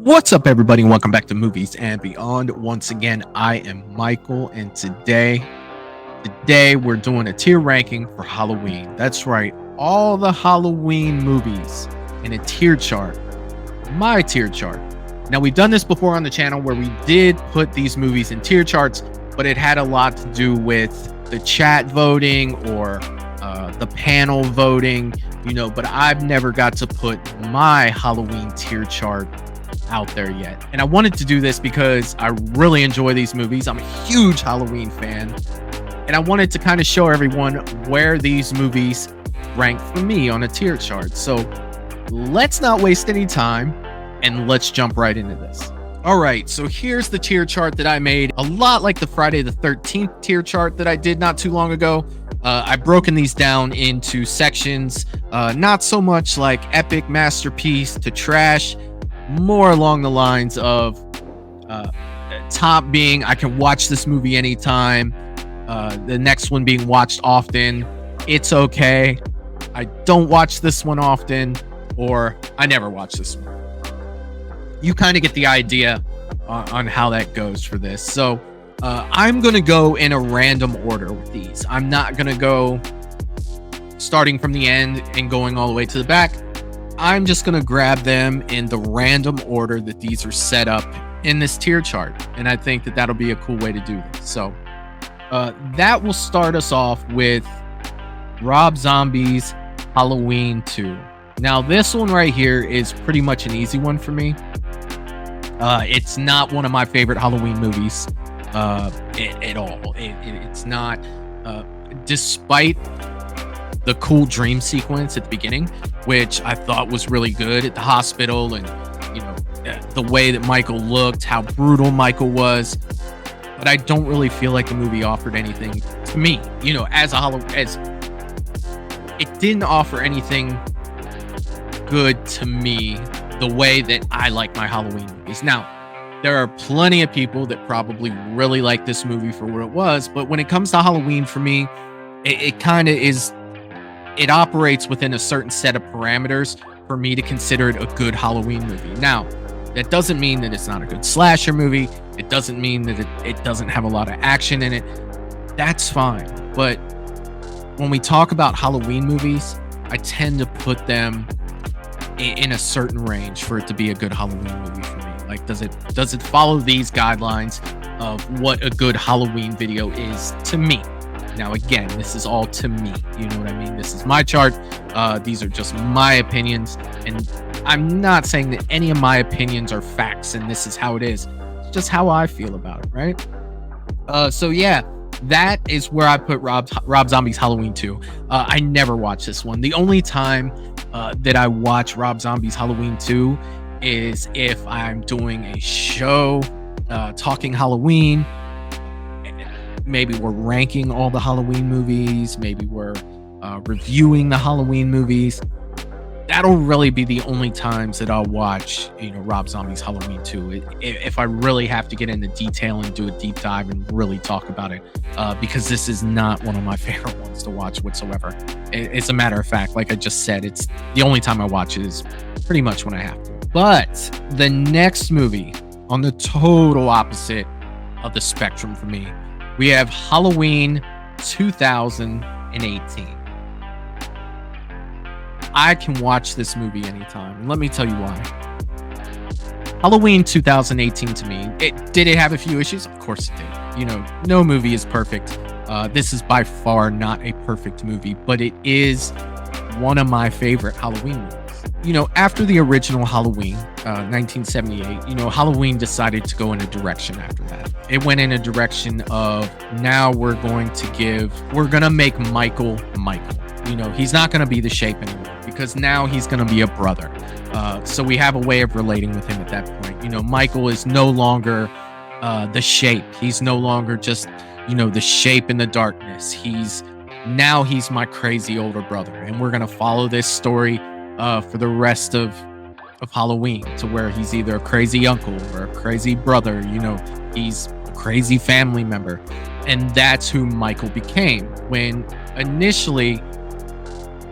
What's up, everybody? Welcome back to Movies and Beyond. Once again, I am Michael, and today we're doing a tier ranking for Halloween. That's right, all the Halloween movies in a tier chart, my tier chart. Now, we've done this before on the channel where we did put these movies in tier charts, but it had a lot to do with the chat voting or the panel voting, but I've never got to put my Halloween tier chart out there yet. And I wanted to do this because I really enjoy these movies. I'm a huge Halloween fan, and I wanted to kind of show everyone where these movies rank for me on a tier chart. So let's not waste any time and let's jump right into this. All right, so here's the tier chart that I made, a lot like the Friday the 13th tier chart that I did not too long ago. I've broken these down into sections, not so much like epic masterpiece to trash, more along the lines of top being I can watch this movie anytime, the next one being watched often, it's okay, I don't watch this one often, or I never watch this one. You kind of get the idea on how that goes for this. So I'm gonna go in a random order with these. I'm not gonna go starting from the end and going all the way to the back. I'm just going to grab them in the random order that these are set up in this tier chart. And I think that that'll be a cool way to do this. So that will start us off with Rob Zombie's Halloween 2. Now, this one right here is pretty much an easy one for me. It's not one of my favorite Halloween movies at all. It's not, despite the cool dream sequence at the beginning, which I thought was really good at the hospital, and the way that Michael looked, how brutal Michael was. But I don't really feel like the movie offered anything to me, as it didn't offer anything good to me the way that I like my Halloween movies. Now, there are plenty of people that probably really like this movie for what it was, but when it comes to Halloween, for me, it kind of is. It operates within a certain set of parameters for me to consider it a good Halloween movie. Now, that doesn't mean that it's not a good slasher movie. It doesn't mean that it doesn't have a lot of action in it. That's fine. But when we talk about Halloween movies, I tend to put them in a certain range for it to be a good Halloween movie for me. Like, does it follow these guidelines of what a good Halloween video is to me? Now, again, this is all to me. You know what I mean? This is my chart. These are just my opinions. And I'm not saying that any of my opinions are facts and this is how it is. It's just how I feel about it, right? So, yeah, that is where I put Rob Zombie's Halloween 2. I never watched this one. The only time that I watch Rob Zombie's Halloween 2 is if I'm doing a show talking Halloween. Maybe we're ranking all the Halloween movies. Maybe we're reviewing the Halloween movies. That'll really be the only times that I'll watch, Rob Zombie's Halloween 2. If I really have to get into detail and do a deep dive and really talk about it, because this is not one of my favorite ones to watch whatsoever. As a matter of fact, like I just said, it's the only time I watch it is pretty much when I have to. But the next movie on the total opposite of the spectrum for me, we have Halloween 2018. I can watch this movie anytime, and let me tell you why. Halloween 2018 to me, did it have a few issues? Of course it did. No movie is perfect. This is by far not a perfect movie, but it is one of my favorite Halloween movies. After the original Halloween, 1978, Halloween decided to go in a direction after that. It went in a direction of, now we're going to make Michael. He's not going to be the Shape anymore, because now he's going to be a brother. So we have a way of relating with him at that point. Michael is no longer the Shape. He's no longer just, the Shape in the darkness. He's my crazy older brother. And we're going to follow this story for the rest of Halloween, to where he's either a crazy uncle or a crazy brother. He's a crazy family member. And that's who Michael became, when initially,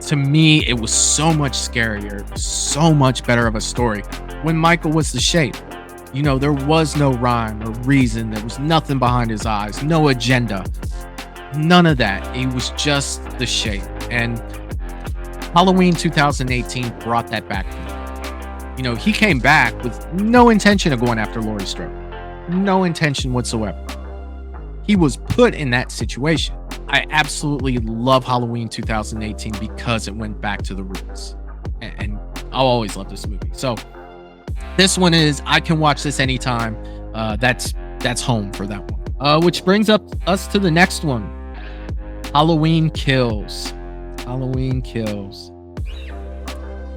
to me, it was so much scarier, so much better of a story when Michael was the shape. There was no rhyme or reason. There was nothing behind his eyes, no agenda, none of that. He was just the shape. And Halloween 2018 brought that back to me. He came back with no intention of going after Laurie Strode, no intention whatsoever. He was put in that situation. I absolutely love Halloween 2018 because it went back to the roots. And I'll always love this movie. So this one I can watch this anytime. That's home for that one. Which brings us to the next one. Halloween Kills. Halloween Kills.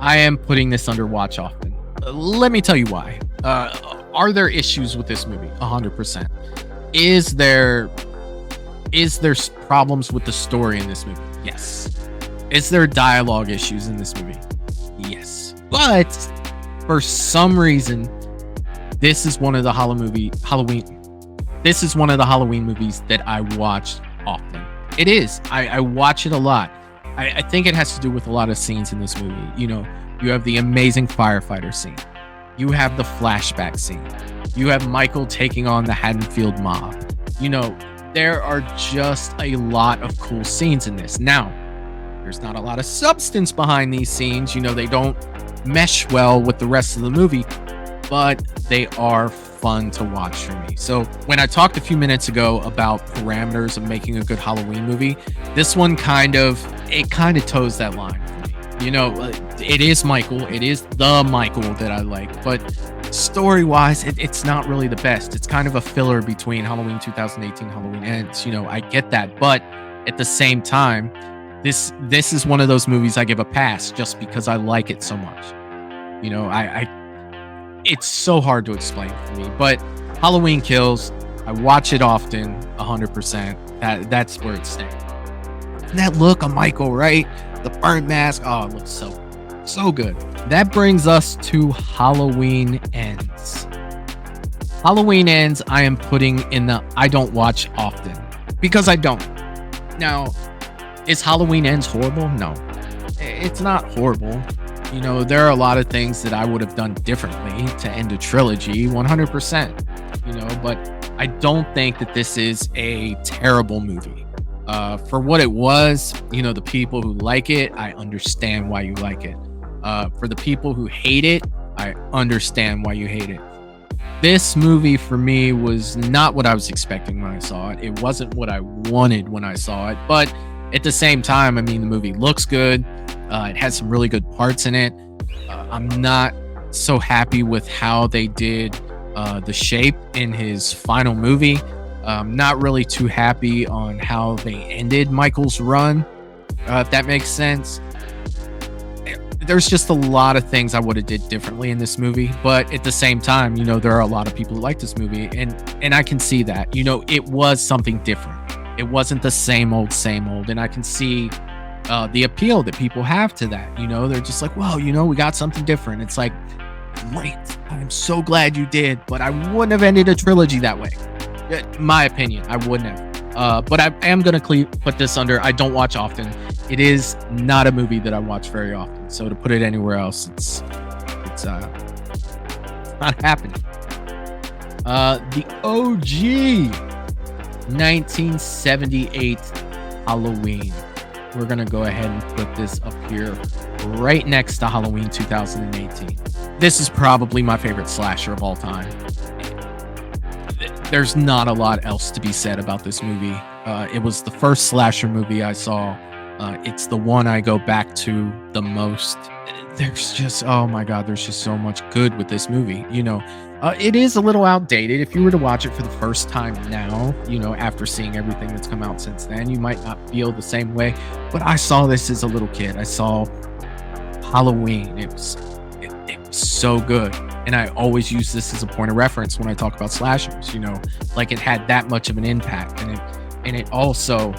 I am putting this under watch often. Let me tell you why. Are there issues with this movie? 100%. Is there problems with the story in this movie? Yes. Is there dialogue issues in this movie? Yes. But for some reason, this is one of the This is one of the Halloween movies that I watch often. It is. I watch it a lot. I think it has to do with a lot of scenes in this movie. You have the amazing firefighter scene. You have the flashback scene. You have Michael taking on the Haddonfield mob. There are just a lot of cool scenes in this. Now, there's not a lot of substance behind these scenes. They don't mesh well with the rest of the movie, but they are fun to watch for me. So when I talked a few minutes ago about parameters of making a good Halloween movie, this one kind of toes that line for me. It is Michael. It is the Michael that I like, but story-wise, it's not really the best. It's kind of a filler between Halloween 2018 and Halloween Ends. I get that, but at the same time, this is one of those movies I give a pass just because I like it so much. It's so hard to explain for me, but Halloween Kills, I watch it often, 100%. That's where it stands. And that look of Michael, right? The burnt mask, it looks so good. That brings us to Halloween Ends. Halloween Ends, I am putting in the I don't watch often because I don't. Now, is Halloween Ends horrible? No, it's not horrible. There are a lot of things that I would have done differently to end a trilogy, 100%. But I don't think that this is a terrible movie. For what it was, the people who like it, I understand why you like it. For the people who hate it, I understand why you hate it. This movie for me was not what I was expecting when I saw it. It wasn't what I wanted when I saw it, but at the same time, the movie looks good. It has some really good parts in it. I'm not so happy with how they did the shape in his final movie. Not really too happy on how they ended Michael's run, if that makes sense. There's just a lot of things I would have did differently in this movie, but at the same time, there are a lot of people who like this movie, and I can see that. It was something different. It wasn't the same old, and I can see the appeal that people have to that. They're just like, well, we got something different. It's like, great, I'm so glad you did, but I wouldn't have ended a trilogy that way. My opinion, I wouldn't have. But I am going to put this under I don't watch often. It is not a movie that I watch very often. So to put it anywhere else, it's not happening. The OG 1978 Halloween. We're going to go ahead and put this up here right next to Halloween 2018. This is probably my favorite slasher of all time. There's not a lot else to be said about this movie. It was the first slasher movie I saw. It's the one I go back to the most. There's just, oh my God, there's just so much good with this movie. It is a little outdated. If you were to watch it for the first time now, after seeing everything that's come out since then, you might not feel the same way. But I saw this as a little kid. I saw Halloween. It was so good. And I always use this as a point of reference when I talk about slashers, like it had that much of an impact. And it also,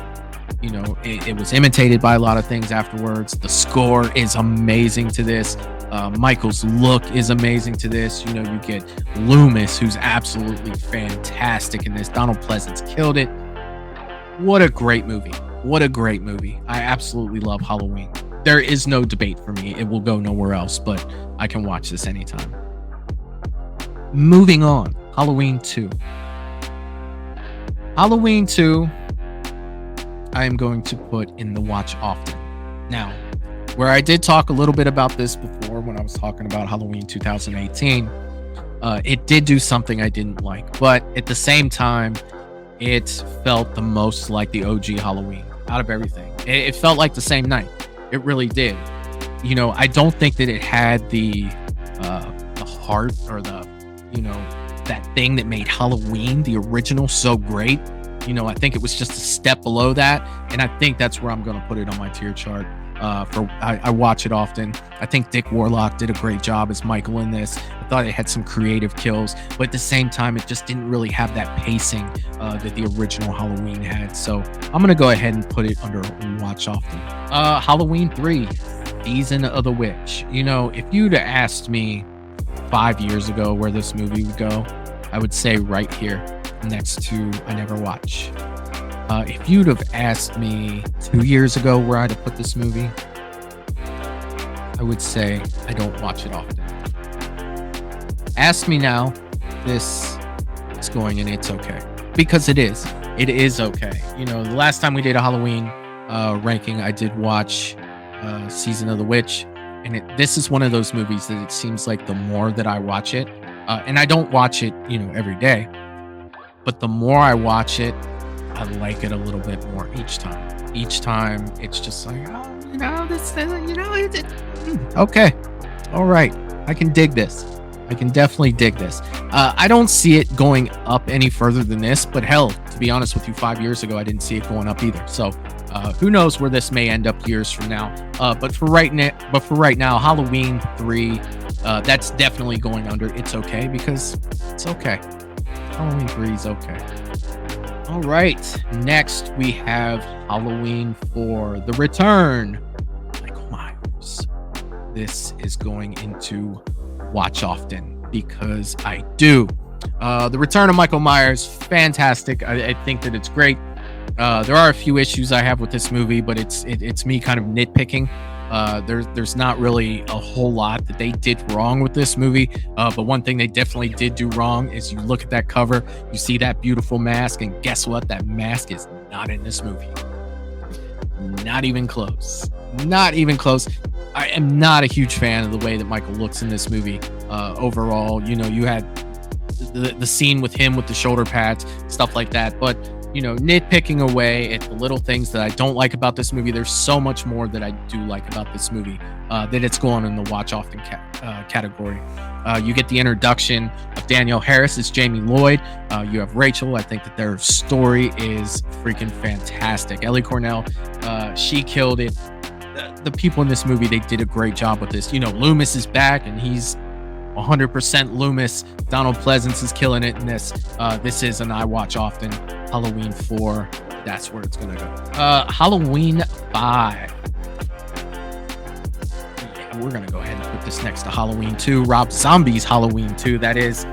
it was imitated by a lot of things afterwards. The score is amazing to this. Michael's look is amazing to this. You get Loomis, who's absolutely fantastic in this. Donald Pleasance killed it. What a great movie. What a great movie. I absolutely love Halloween. There is no debate for me. It will go nowhere else, but I can watch this anytime. Moving on, Halloween 2. Halloween 2, I am going to put in the watch often. Now, where I did talk a little bit about this before when I was talking about Halloween 2018, it did do something I didn't like, but at the same time, it felt the most like the OG Halloween out of everything. It felt like the same night. It really did. I don't think that it had the heart or that thing that made Halloween, the original, so great. I think it was just a step below that, and I think that's where I'm going to put it on my tier chart. I watch it often. I think Dick Warlock did a great job as Michael in this. I thought it had some creative kills, but at the same time, it just didn't really have that pacing that the original Halloween had. So I'm going to go ahead and put it under watch often. Halloween 3, Season of the Witch. If you'd have asked me 5 years ago where this movie would go, I would say right here next to I Never Watch. If you'd have asked me 2 years ago where I'd have put this movie, I would say I don't watch it often. Ask me now, this is going and it's okay. Because it is. It is okay. The last time we did a Halloween ranking, I did watch Season of the Witch. And this is one of those movies that it seems like the more that I watch it, and I don't watch it, every day, but the more I watch it, I like it a little bit more each time. Each time, it's just like, okay, all right, I can dig this. I can definitely dig this. I don't see it going up any further than this, but hell, to be honest with you, 5 years ago, I didn't see it going up either. So who knows where this may end up years from now. But for right now, Halloween 3, that's definitely going under It's Okay, because it's okay. Halloween 3 is okay. All right, next we have Halloween 4, The Return, Michael Myers. This is going into watch often because I do. The Return of Michael Myers, fantastic. I think that it's great. There are a few issues I have with this movie, but it's me kind of nitpicking. There's not really a whole lot that they did wrong with this movie, but one thing they definitely did do wrong is you look at that cover, you see that beautiful mask, and guess what? That mask is not in this movie. Not even close. Not even close. I am not a huge fan of the way that Michael looks in this movie. Overall, you had the scene with him with the shoulder pads, stuff like that, but nitpicking away at the little things that I don't like about this movie, there's so much more that I do like about this movie that it's going in the watch often category. You get the introduction of Danielle Harris as Jamie Lloyd. You have Rachel. I think that their story is freaking fantastic. Ellie Cornell, she killed it. The people in this movie, they did a great job with this. Loomis is back and he's 100% Loomis. Donald Pleasance is killing it in this. This is an I watch often. Halloween 4, that's where it's gonna go. Halloween 5. Yeah, we're gonna go ahead and put this next to Halloween 2. Rob Zombie's Halloween 2. That is,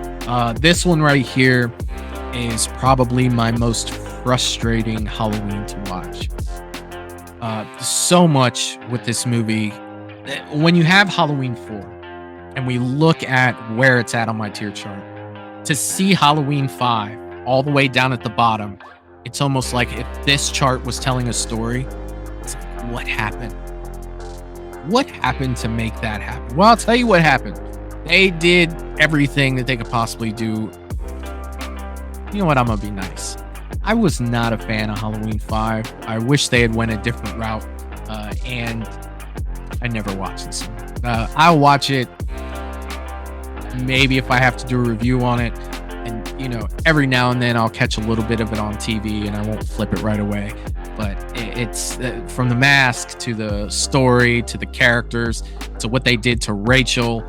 this one right here is probably my most frustrating Halloween to watch. So much with this movie. When you have Halloween 4, and we look at where it's at on my tier chart, to see Halloween 5 all the way down at the bottom, it's almost like if this chart was telling a story, it's like, what happened? What happened to make that happen? Well, I'll tell you what happened. They did everything that they could possibly do. You know what? I'm going to be nice. I was not a fan of Halloween 5. I wish they had went a different route, and I never watched this. I'll watch it maybe if I have to do a review on it, and every now and then I'll catch a little bit of it on TV and I won't flip it right away. But it's from the mask to the story to the characters to what they did to Rachel.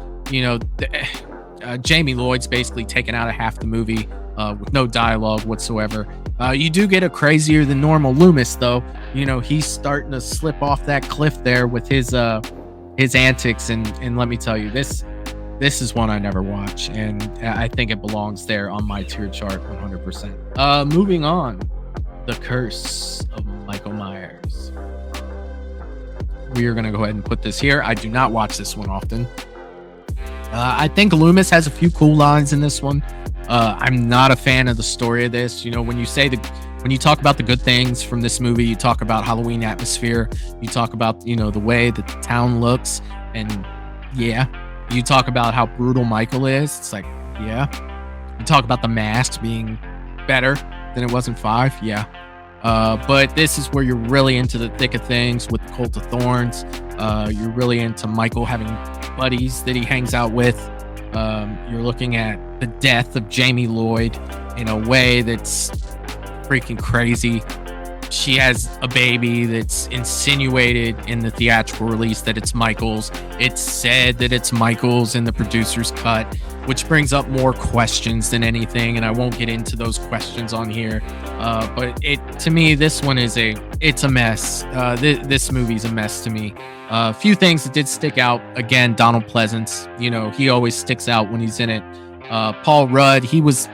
Jamie Lloyd's basically taken out of half the movie with no dialogue whatsoever. You do get a crazier than normal Loomis, though. He's starting to slip off that cliff there with his antics, and let me tell you, this is one I never watch, and I think it belongs there on my tier chart 100%. Moving on, The Curse of Michael Myers. We are going to go ahead and put this here. I do not watch this one often. I think Loomis has a few cool lines in this one. I'm not a fan of the story of this. When when you talk about the good things from this movie, you talk about Halloween atmosphere, you talk about, the way that the town looks, and yeah, you talk about how brutal Michael is. It's like, yeah. You talk about the mask being better than it was in 5. Yeah. But this is where you're really into the thick of things with the Cult of Thorns. You're really into Michael having buddies that he hangs out with. You're looking at the death of Jamie Lloyd in a way that's freaking crazy. She has a baby that's insinuated in the theatrical release that it's Michael's. It's said that it's Michael's in the producer's cut, which brings up more questions than anything, and I won't get into those questions on here. But to me, this one it's a mess. This movie's a mess to me. A few things that did stick out. Again, Donald Pleasance. He always sticks out when he's in it. Paul Rudd. He was,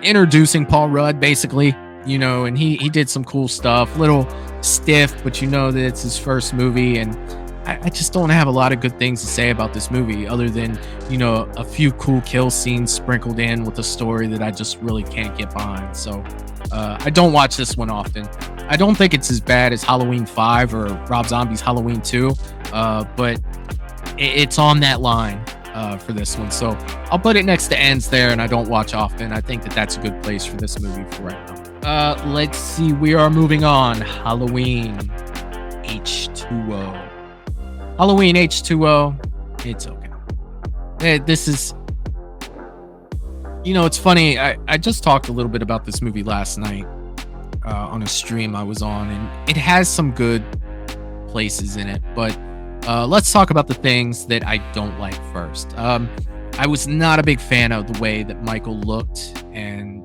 introducing Paul Rudd basically. And he did some cool stuff. Little stiff, but that it's his first movie, and I just don't have a lot of good things to say about this movie other than, a few cool kill scenes sprinkled in with a story that I just really can't get behind. So I don't watch this one often. I don't think it's as bad as Halloween 5 or Rob Zombie's Halloween 2, but it's on that line for this one. So I'll put it next to Ends there, and I don't watch often. I think that's a good place for this movie for right now. Let's see. We are moving on. Halloween H2O. Halloween H2O. It's okay. This is, it's funny. I just talked a little bit about this movie last night on a stream I was on, and it has some good places in it. But let's talk about the things that I don't like first. I was not a big fan of the way that Michael looked and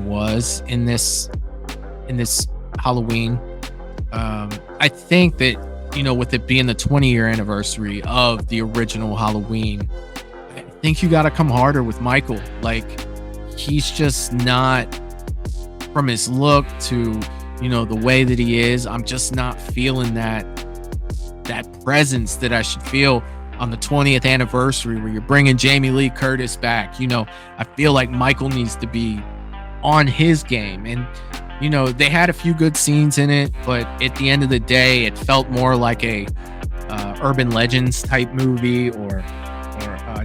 was in this Halloween. I think that, with it being the 20-year anniversary of the original Halloween, I think you got to come harder with Michael. Like, he's just not, from his look to, the way that he is, I'm just not feeling that presence that I should feel on the 20th anniversary where you're bringing Jamie Lee Curtis back. I feel like Michael needs to be on his game, and they had a few good scenes in it, but at the end of the day, it felt more like a urban legends type movie, or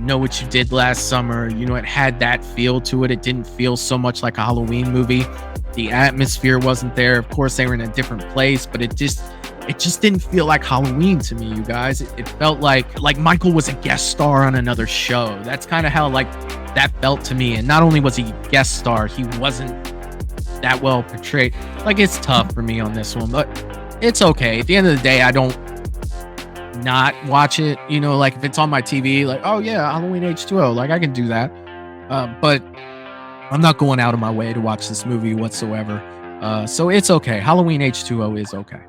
Know What You Did Last Summer. It had that feel to it. It didn't feel so much like a Halloween movie. The atmosphere wasn't there. Of course, they were in a different place, but it just didn't feel like Halloween to me, you guys. It felt like Michael was a guest star on another show. That's kind of how that felt to me. And not only was he a guest star, he wasn't that well portrayed. It's tough for me on this one, but it's okay. At the end of the day, I don't not watch it. If it's on my TV, oh yeah, Halloween H2O, I can do that. But I'm not going out of my way to watch this movie whatsoever. So it's okay. Halloween H2O is okay.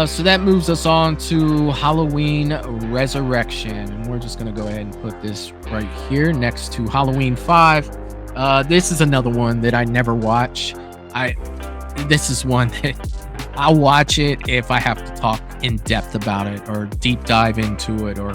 So that moves us on to Halloween Resurrection. And we're just going to go ahead and put this right here next to Halloween 5. This is another one that I never watch. This is one that I'll watch it if I have to talk in depth about it, or deep dive into it, or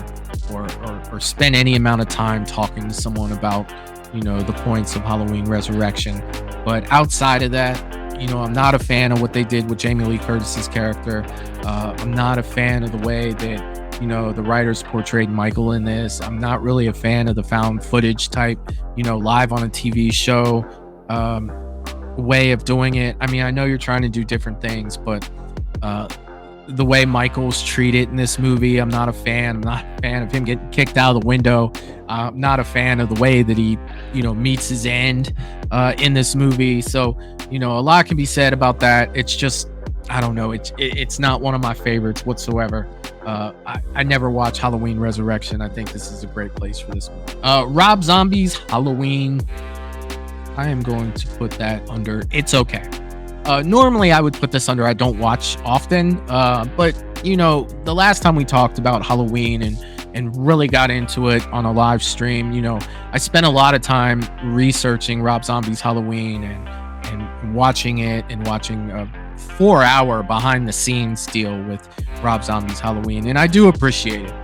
spend any amount of time talking to someone about, the points of Halloween Resurrection. But outside of that, I'm not a fan of what they did with Jamie Lee Curtis's character. I'm not a fan of the way that, the writers portrayed Michael in this. I'm not really a fan of the found footage type, live on a TV show way of doing it. I mean, I know you're trying to do different things, but the way Michael's treated in this movie, I'm not a fan. I'm not a fan of him getting kicked out of the window. I'm not a fan of the way that he, meets his end in this movie. So, a lot can be said about that. It's just, I don't know. It's not one of my favorites whatsoever. I never watch Halloween Resurrection. I think this is a great place for this one. Rob Zombie's Halloween. I am going to put that under It's Okay. Normally I would put this under I don't watch often, but the last time we talked about Halloween and really got into it on a live stream, I spent a lot of time researching Rob Zombie's Halloween and watching it, and watching a 4-hour behind the scenes deal with Rob Zombie's Halloween, and I do appreciate it.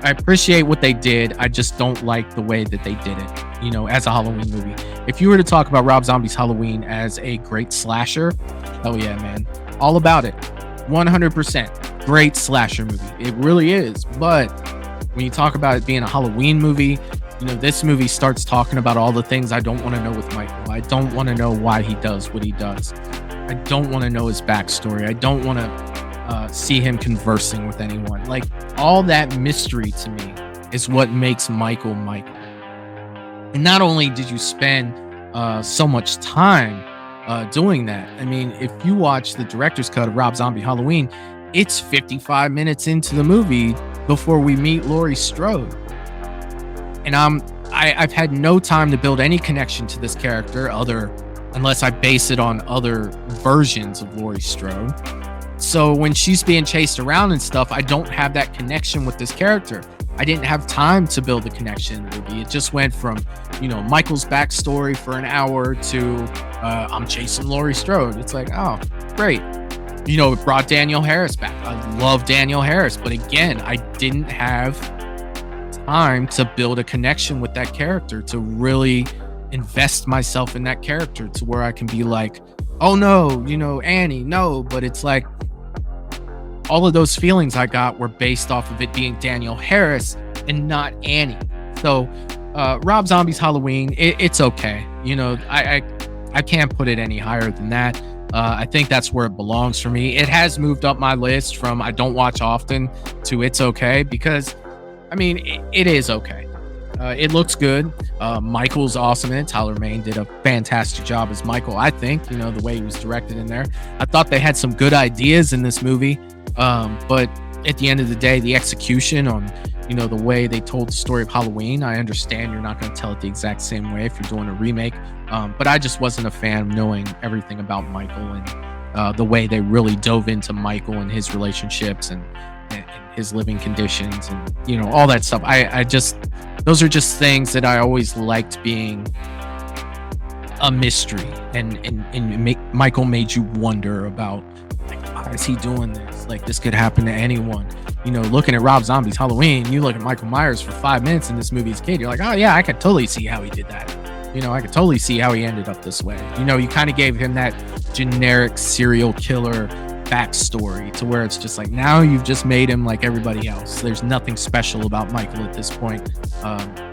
I appreciate what they did. I just don't like the way that they did it, as a Halloween movie. If you were to talk about Rob Zombie's Halloween as a great slasher, oh yeah, man. All about it. 100% great slasher movie. It really is. But when you talk about it being a Halloween movie, this movie starts talking about all the things I don't want to know with Michael. I don't want to know why he does what he does. I don't want to know his backstory. I don't want to see him conversing with anyone. Like, all that mystery to me is what makes Michael Michael. And not only did you spend so much time doing that, I mean, if you watch the director's cut of Rob Zombie Halloween, it's 55 minutes into the movie before we meet Laurie Strode. And I've had no time to build any connection to this character unless I base it on other versions of Laurie Strode. So when she's being chased around and stuff, I don't have that connection with this character. I didn't have time to build a connection in the movie. It just went from, Michael's backstory for an hour to I'm chasing Laurie Strode. It's like, oh, great. It brought Danielle Harris back. I love Danielle Harris. But again, I didn't have time to build a connection with that character, to really invest myself in that character to where I can be like, oh no, Annie, no. But it's like, all of those feelings I got were based off of it being Danielle Harris and not Annie. So Rob Zombie's Halloween, it's okay. I can't put it any higher than that. I think that's where it belongs for me. It has moved up my list from I don't watch often to it's okay, because I mean, it is okay. It looks good. Michael's awesome in it. Tyler Mane did a fantastic job as Michael, I think, the way he was directed in there. I thought they had some good ideas in this movie. But at the end of the day, the execution on, the way they told the story of Halloween, I understand you're not going to tell it the exact same way if you're doing a remake. But I just wasn't a fan of knowing everything about Michael and the way they really dove into Michael and his relationships and his living conditions and, all that stuff. I just, those are just things that I always liked being a mystery, and Michael made you wonder about, like, why is he doing this? Like, this could happen to anyone. Looking at Rob Zombie's Halloween, you look at Michael Myers for 5 minutes in this movie as a kid, you're like, oh yeah, I could totally see how he did that. I could totally see how he ended up this way. You kind of gave him that generic serial killer backstory to where it's just like, now you've just made him like everybody else. There's nothing special about Michael at this point.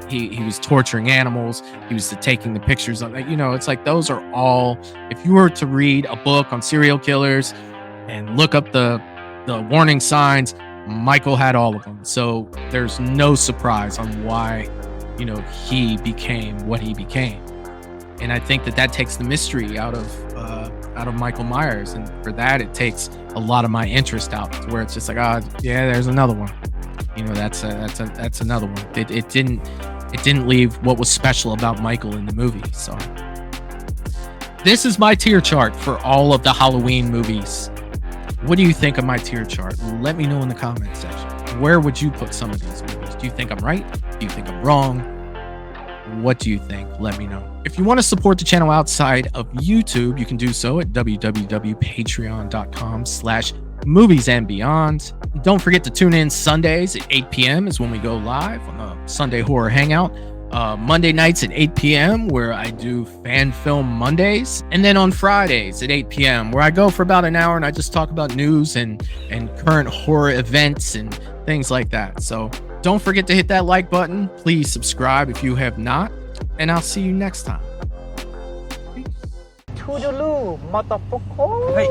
He was torturing animals. He was taking the pictures of, it's like, those are all, if you were to read a book on serial killers and look up the warning signs, Michael had all of them. So there's no surprise on why, he became what he became. And I think that takes the mystery out of Michael Myers, and for that it takes a lot of my interest out, to where it's just like, oh yeah, there's another one. That's another one. It didn't leave what was special about Michael in the movie. So this is my tier chart for all of the Halloween movies. What do you think of my tier chart? Let me know in the comment section. Where would you put some of these movies? Do you think I'm right? Do you think I'm wrong? What do you think? Let me know. If you want to support the channel outside of YouTube, you can do so at www.patreon.com/moviesandbeyond. Don't forget to tune in Sundays at 8 p.m. is when we go live on the Sunday Horror Hangout. Monday nights at 8 p.m. where I do Fan Film Mondays. And then on Fridays at 8 p.m. where I go for about an hour and I just talk about news and current horror events and things like that. So don't forget to hit that like button. Please subscribe if you have not. And I'll see you next time. Toodaloo, motherfucker. Hey, you